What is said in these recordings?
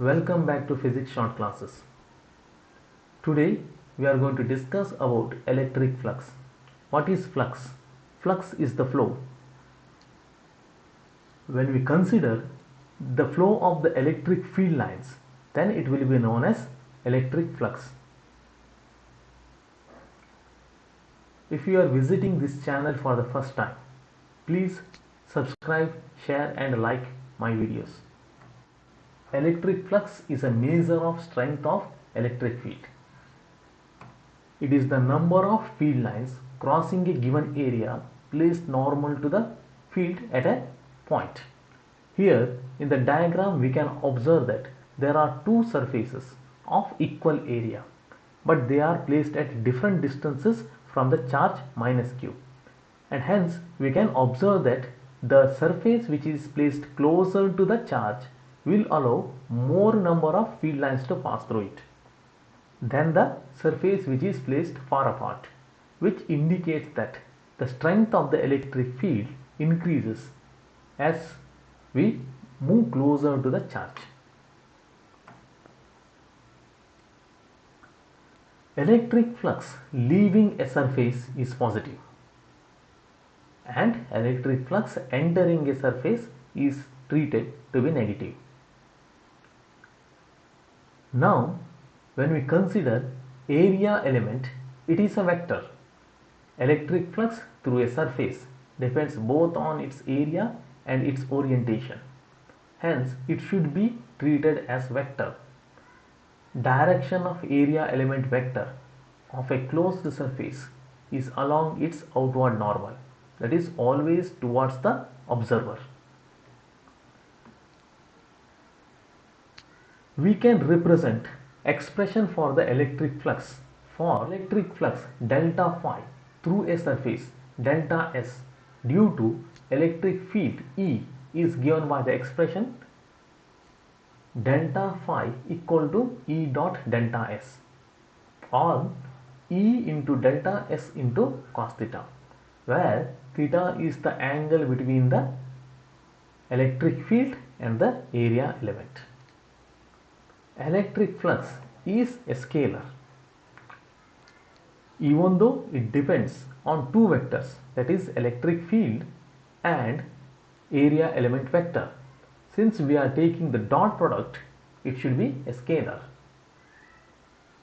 Welcome back to physics short classes. Today we are going to discuss about electric flux. What is flux? Flux is the flow. When we consider the flow of the electric field lines, then it will be known as electric flux. If you are visiting this channel for the first time, please subscribe, share and like my videos. Electric flux is a measure of strength of electric field. It is the number of field lines crossing a given area placed normal to the field at a point. Here in the diagram we can observe that there are two surfaces of equal area, but they are placed at different distances from the charge minus q, and hence we can observe that the surface which is placed closer to the charge will allow more number of field lines to pass through it than the surface which is placed far apart, which indicates that the strength of the electric field increases as we move closer to the charge. Electric flux leaving a surface is positive and electric flux entering a surface is treated to be negative. Now when we consider area element, it is a vector. Electric flux through a surface depends both on its area and its orientation. Hence it should be treated as vector. Direction of area element vector of a closed surface is along its outward normal, that is always towards the observer. We can represent expression for the electric flux. For electric flux delta phi through a surface delta S due to electric field E is given by the expression delta phi equal to E dot delta S, or E into delta S into cos theta, where theta is the angle between the electric field and the area element. Electric flux is a scalar, even though it depends on two vectors, that is electric field and area element vector. Since we are taking the dot product, it should be a scalar.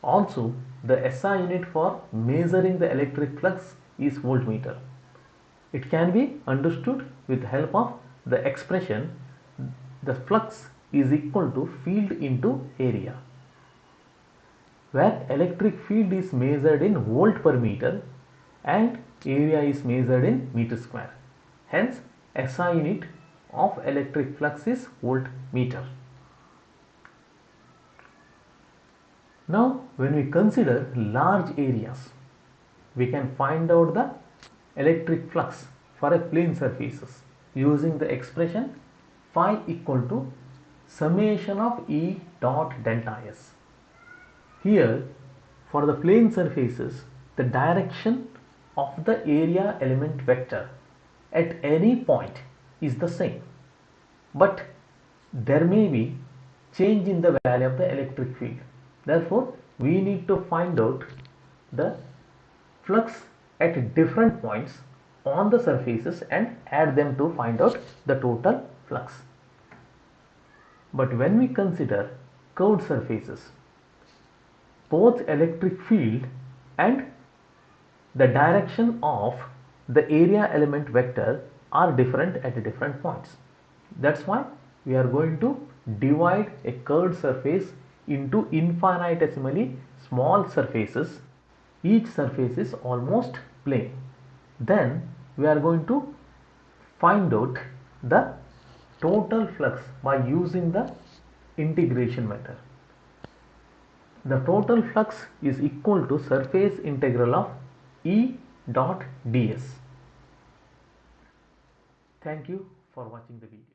Also, the SI unit for measuring the electric flux is voltmeter. It can be understood with the help of the expression the flux is equal to field into area, where electric field is measured in volt per meter and area is measured in meter square. Hence SI unit of electric flux is voltmeter. Now when we consider large areas, we can find out the electric flux for a plane surfaces using the expression phi equal to summation of E dot delta S. Here for the plane surfaces, the direction of the area element vector at any point is the same, but there may be change in the value of the electric field. Therefore we need to find out the flux at different points on the surfaces and add them to find out the total flux. But when we consider curved surfaces, both electric field and the direction of the area element vector are different at different points. That's why we are going to divide a curved surface into infinitesimally small surfaces. Each surface is almost plane. Then we are going to find out the total flux by using the integration method. The total flux is equal to surface integral of E dot ds. Thank you for watching the video.